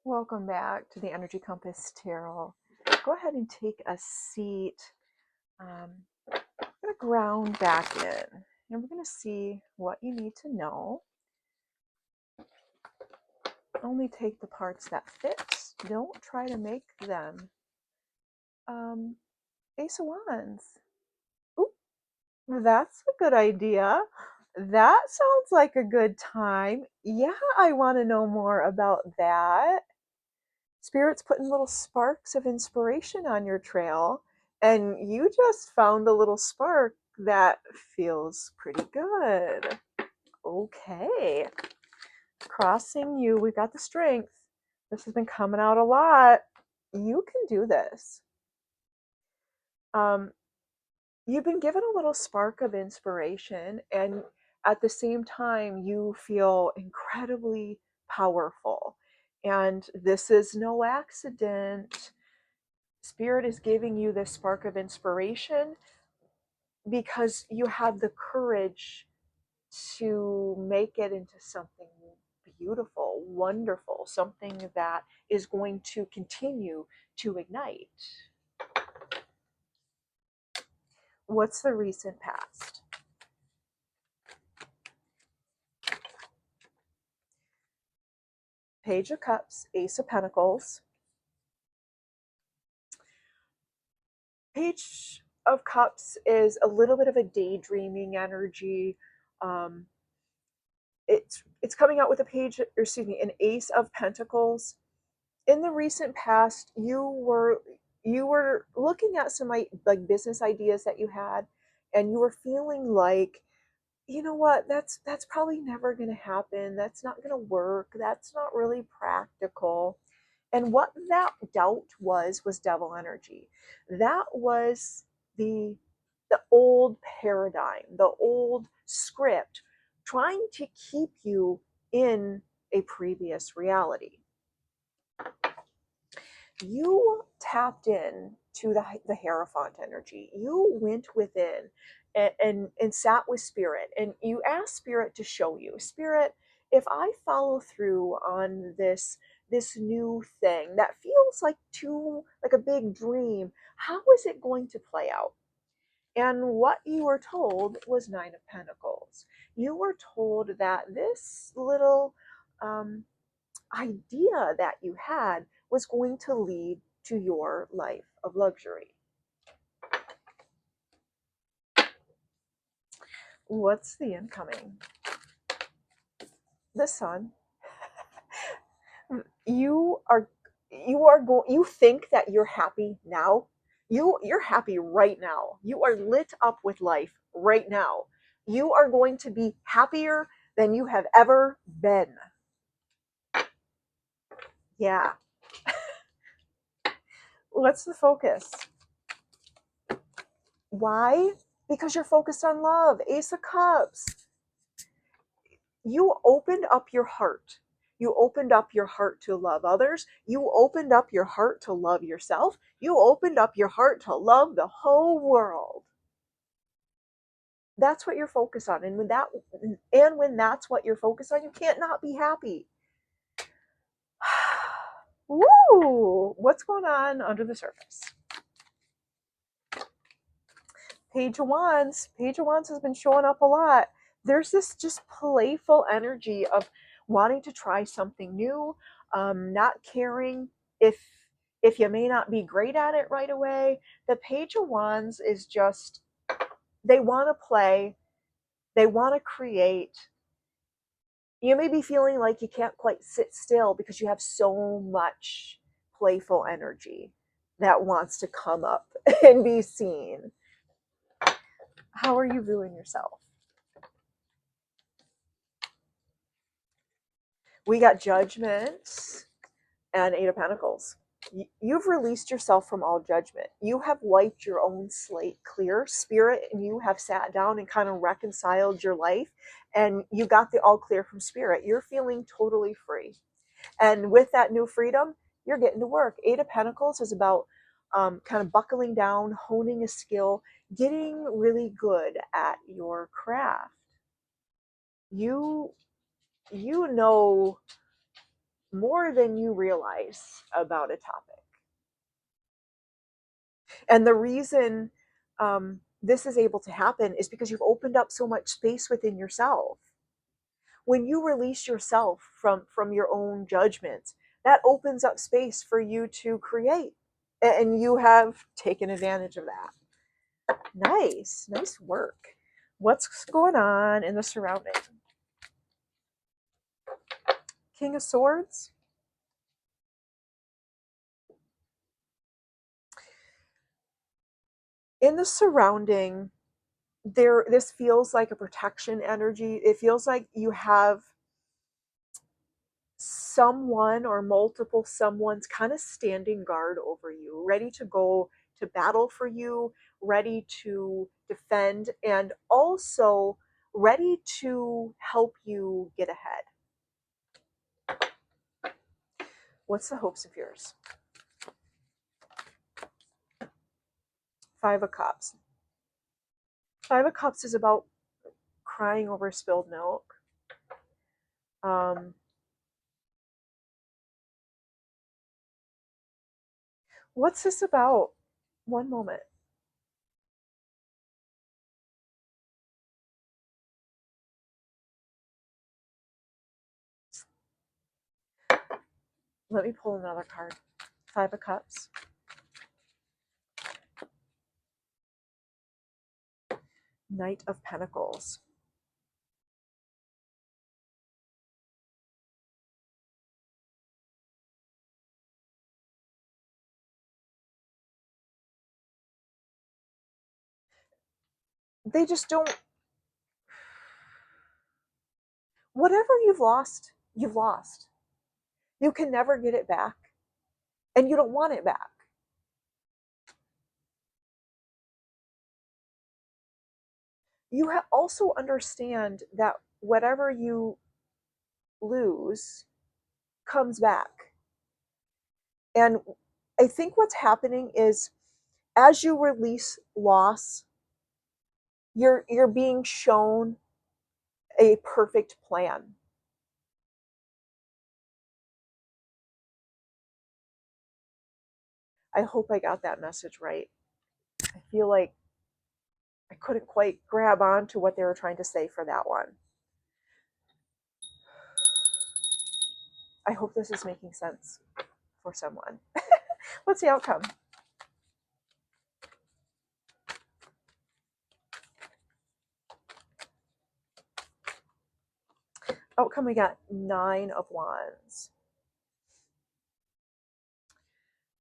Welcome back to the Energy Compass Tarot. Go ahead and take a seat. I'm going to ground back in and we're going to see what you need to know. Only take the parts that fit. Don't try to make them. Ace of Wands. Ooh, that's a good idea. That sounds like a good time. Yeah, I want to know more about that. Spirit's putting little sparks of inspiration on your trail, and you just found a little spark that feels pretty good. Okay. Crossing you, we've got the strength. This has been coming out a lot. You can do this. You've been given a little spark of inspiration, and at the same time, you feel incredibly powerful. And this is no accident. Spirit is giving you this spark of inspiration because you have the courage to make it into something beautiful, wonderful, something that is going to continue to ignite. What's the recent past? Page of Cups, Ace of Pentacles. Page of Cups is a little bit of a daydreaming energy. It's coming out with a page, or excuse me, an Ace of Pentacles. In the recent past, you were looking at some like business ideas that you had, and you were feeling like, you know what, that's probably never going to happen. That's not going to work. That's not really practical. And what that doubt was devil energy. That was the old paradigm, the old script trying to keep you in a previous reality. You tapped in to the Hierophant energy. You went within and sat with Spirit, and you asked Spirit to show you, Spirit, if I follow through on this new thing that feels like a big dream, how is it going to play out? And what you were told was Nine of Pentacles. You were told that this little idea that you had was going to lead to your life of luxury. What's the incoming? The Sun. You think that you're happy now. You're happy right now. You are lit up with life right now. You are going to be happier than you have ever been. Yeah. What's the focus? Why? Because you're focused on love. Ace of Cups. You opened up your heart. You opened up your heart to love others. You opened up your heart to love yourself. You opened up your heart to love the whole world. That's what you're focused on. And when that's what you're focused on, you can't not be happy. Woo! What's going on under the surface? Page of Wands. Page of Wands has been showing up a lot. There's this just playful energy of wanting to try something new, not caring if you may not be great at it right away. The Page of Wands is just, they want to play, they want to create. You may be feeling like you can't quite sit still because you have so much playful energy that wants to come up and be seen. How are you viewing yourself? We got Judgment and Eight of Pentacles. You've released yourself from all judgment. You have wiped your own slate clear. Spirit and you have sat down and kind of reconciled your life, and you got the all clear from Spirit. You're feeling totally free. And with that new freedom, you're getting to work. Eight of Pentacles is about kind of buckling down, honing a skill, getting really good at your craft. You know more than you realize about a topic. And the reason this is able to happen is because you've opened up so much space within yourself. When you release yourself from your own judgments, that opens up space for you to create. And you have taken advantage of that. Nice work. What's going on in the surrounding? King of Swords. In the surrounding, this feels like a protection energy. It feels like you have someone or multiple someone's kind of standing guard over you, ready to go to battle for you, ready to defend, and also ready to help you get ahead. What's the hopes of yours? Five of Cups. Five of Cups is about crying over spilled milk. What's this about? One moment. Let me pull another card. Five of Cups. Knight of Pentacles. They just don't. Whatever you've lost, you've lost. You can never get it back, and you don't want it back. You also understand that whatever you lose comes back. And I think what's happening is as you release loss, you're being shown a perfect plan. I hope I got that message right. I feel like I couldn't quite grab on to what they were trying to say for that one. I hope this is making sense for someone. What's the outcome? Outcome, we got 9 of Wands.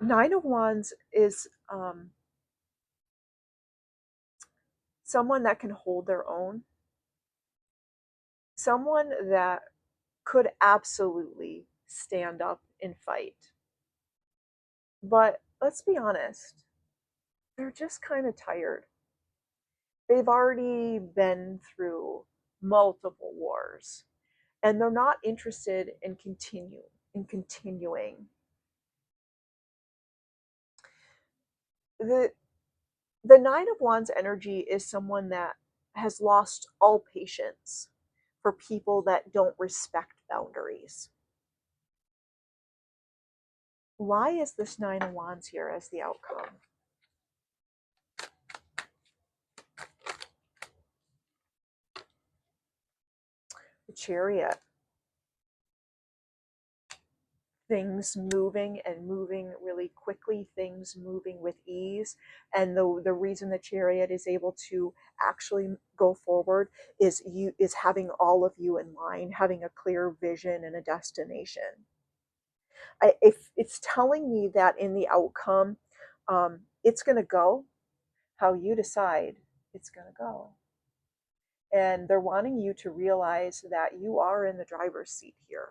9 of Wands is someone that can hold their own, someone that could absolutely stand up and fight. But let's be honest, they're just kind of tired. They've already been through multiple wars, and they're not interested in continuing. The 9 of Wands energy is someone that has lost all patience for people that don't respect boundaries. Why is this 9 of Wands here as the outcome? The Chariot. Things moving and moving really quickly, things moving with ease. And the reason the Chariot is able to actually go forward is having all of you in line, having a clear vision and a destination. If it's telling me that in the outcome, it's going to go how you decide it's going to go. And they're wanting you to realize that you are in the driver's seat here.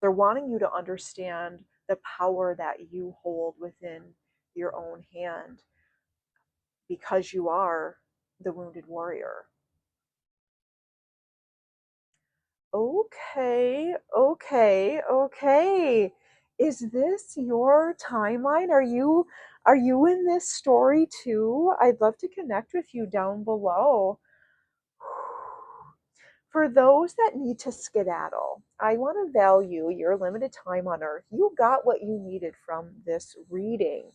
They're wanting you to understand the power that you hold within your own hand because you are the wounded warrior. Okay. Is this your timeline? Are you in this story too? I'd love to connect with you down below. For those that need to skedaddle, I want to value your limited time on earth. You got what you needed from this reading.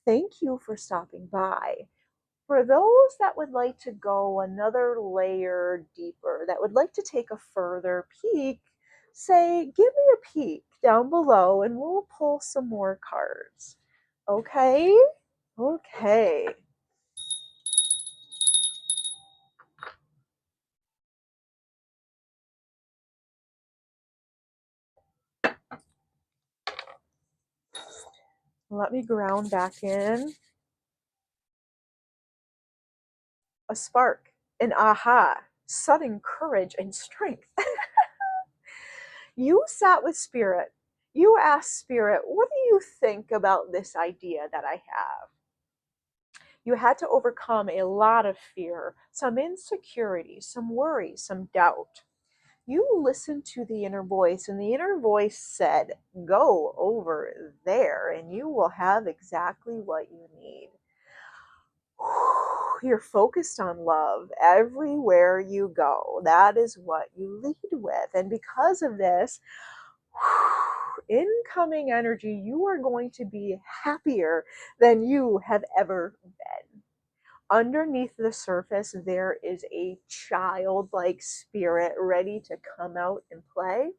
Thank you for stopping by. For those that would like to go another layer deeper, that would like to take a further peek, say, give me a peek down below and we'll pull some more cards. Okay? Okay. Let me ground back in. A spark, an aha, sudden courage and strength. You sat with Spirit. You asked Spirit, what do you think about this idea that I have? You had to overcome a lot of fear, some insecurity, some worry, some doubt. You listened to the inner voice, and the inner voice said, go over there, and you will have exactly what you need. You're focused on love everywhere you go. That is what you lead with. And because of this, incoming energy, you are going to be happier than you have ever been. Underneath the surface, there is a childlike spirit ready to come out and play.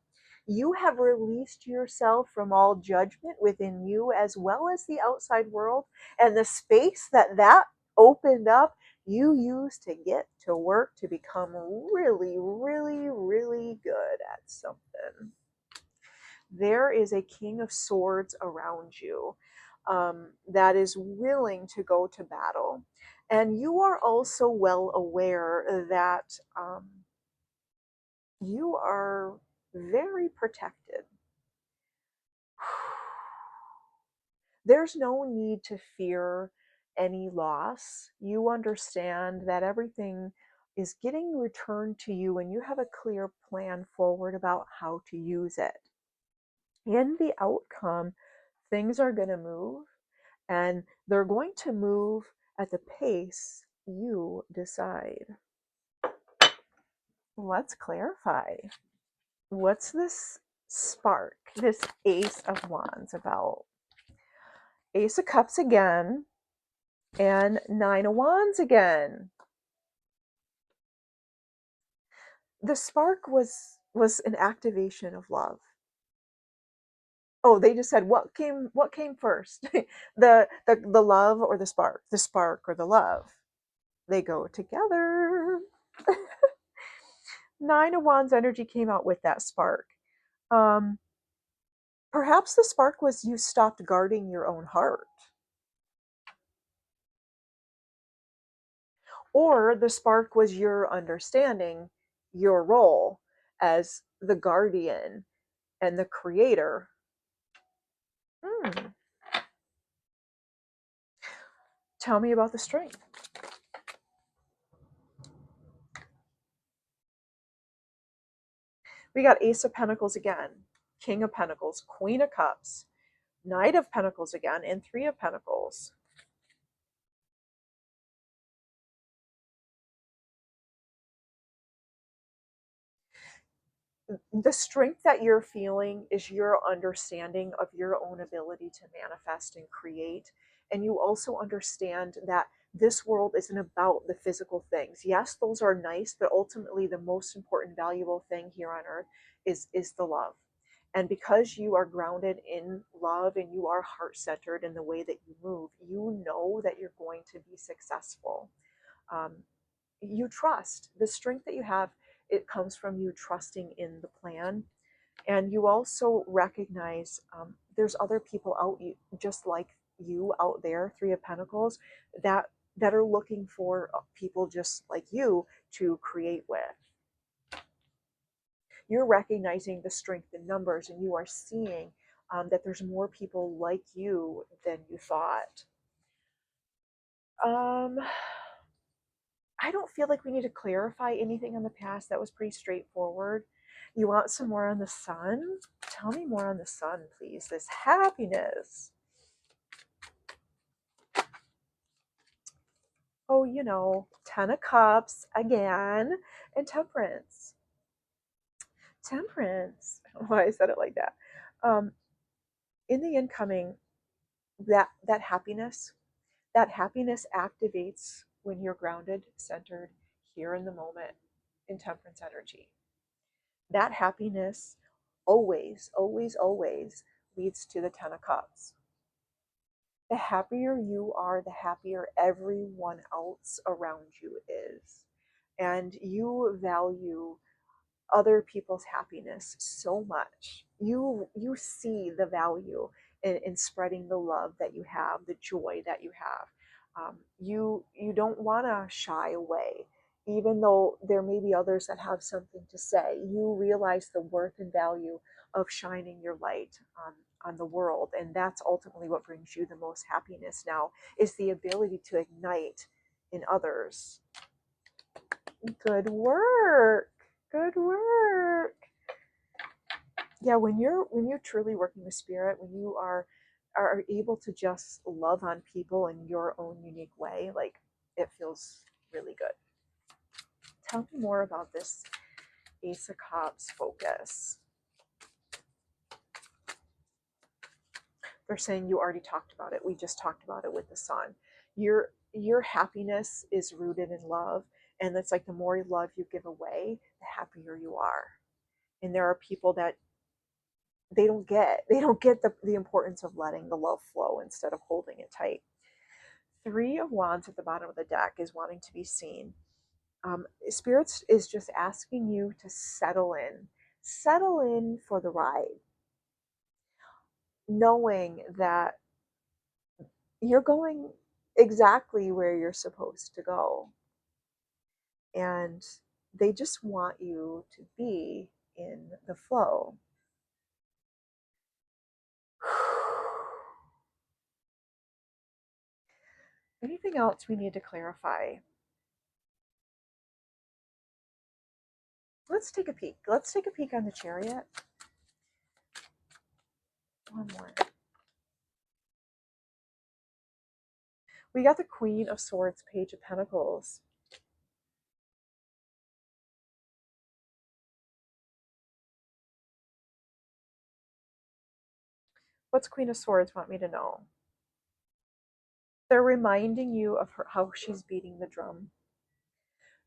You have released yourself from all judgment within you as well as the outside world, and the space that opened up, you used to get to work to become really, really, really good at something. There is a king of swords around you that is willing to go to battle. And you are also well aware that you are very protected. There's no need to fear any loss. You understand that everything is getting returned to you, and you have a clear plan forward about how to use it. In the outcome, things are going to move, and they're going to move at the pace you decide. Let's clarify. What's this spark, this Ace of Wands about? Ace of Cups again, and Nine of Wands again. The spark was an activation of love. Oh, they just said what came first? The love or the spark? The spark or the love? They go together. Nine of Wands energy came out with that spark. Um, Perhaps the spark was you stopped guarding your own heart. Or the spark was your understanding your role as the guardian and the creator. Hmm. Tell me about the strength. We got Ace of Pentacles again, King of Pentacles, Queen of Cups, Knight of Pentacles again, and Three of Pentacles. The strength that you're feeling is your understanding of your own ability to manifest and create. And you also understand that this world isn't about the physical things. Yes, those are nice, but ultimately the most important, valuable thing here on earth is the love. And because you are grounded in love and you are heart centered in the way that you move, you know that you're going to be successful. Um, you trust the strength that you have. It comes from you trusting in the plan, and you also recognize there's other people out just like you out there, Three of Pentacles, that are looking for people just like you to create with. You're recognizing the strength in numbers, and you are seeing that there's more people like you than you thought. um I don't feel like we need to clarify anything on the past. That was pretty straightforward. You want some more on the sun? Tell me more on the sun, please. This happiness. Oh, Ten of Cups again, and Temperance. Temperance. I don't know why I said it like that. Um, in the incoming, that happiness, that happiness activates when you're grounded, centered, here in the moment, in temperance energy. That happiness always, always, always leads to the 10 of cups. The happier you are, the happier everyone else around you is. And you value other people's happiness so much. You see the value in spreading the love that you have, the joy that you have. You don't want to shy away, even though there may be others that have something to say. You realize the worth and value of shining your light on the world, and that's ultimately what brings you the most happiness now, is the ability to ignite in others. Good work. Good work. Yeah, when you're truly working with spirit, when you are able to just love on people in your own unique way, like, it feels really good. Tell me more about this Ace of Cups focus. They're saying you already talked about it. We just talked about it with the sun. Your happiness is rooted in love, and it's like the more love you give away, the happier you are. And there are people that they don't get the importance of letting the love flow instead of holding it tight. Three of Wands at the bottom of the deck is wanting to be seen. Spirits is just asking you to settle in for the ride, knowing that you're going exactly where you're supposed to go, and they just want you to be in the flow. Anything else we need to clarify? Let's take a peek. Let's take a peek on the Chariot. One more. We got the Queen of Swords, Page of Pentacles. What's Queen of Swords want me to know? They're reminding you of how she's beating the drum.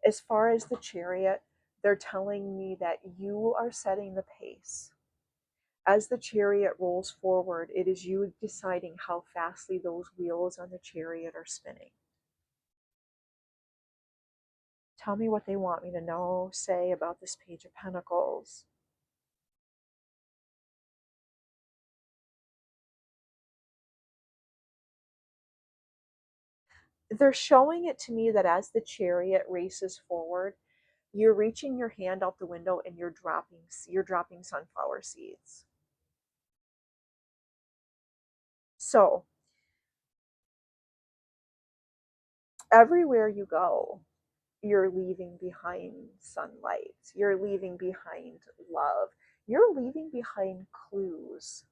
As far as the Chariot, they're telling me that you are setting the pace. As the Chariot rolls forward, it is you deciding how fastly those wheels on the Chariot are spinning. Tell me what they want me to know, say about this Page of Pentacles. They're showing it to me that as the Chariot races forward, you're reaching your hand out the window and you're dropping sunflower seeds. So everywhere you go, you're leaving behind sunlight, you're leaving behind love, you're leaving behind clues.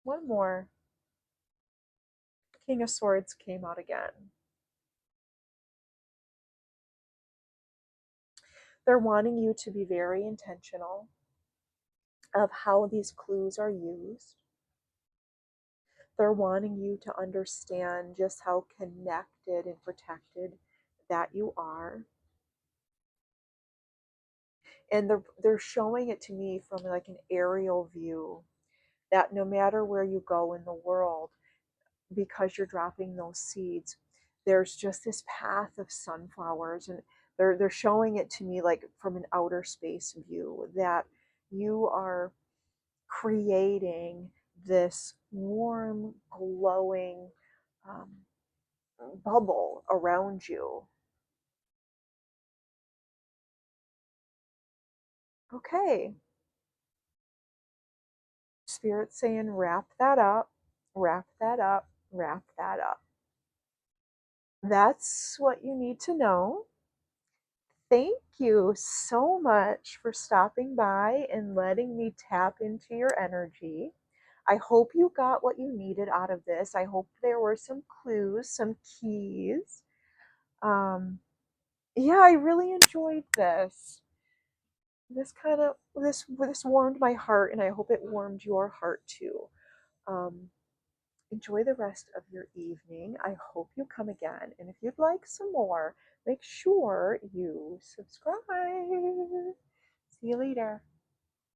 One more. King of Swords came out again. They're wanting you to be very intentional of how these clues are used. They're wanting you to understand just how connected and protected that you are. And they're showing it to me from like an aerial view, that no matter where you go in the world, because you're dropping those seeds, there's just this path of sunflowers, and they're showing it to me like from an outer space view, that you are creating this warm, glowing um, bubble around you. Okay, Spirit saying wrap that up, wrap that up, wrap that up. That's what you need to know. Thank you so much for stopping by and letting me tap into your energy. I hope you got what you needed out of this. I hope there were some clues, some keys. Um, Yeah, I really enjoyed this. This warmed my heart, and I hope it warmed your heart too. Um, Enjoy the rest of your evening. I hope you come again, and if you'd like some more, make sure you subscribe. See you later.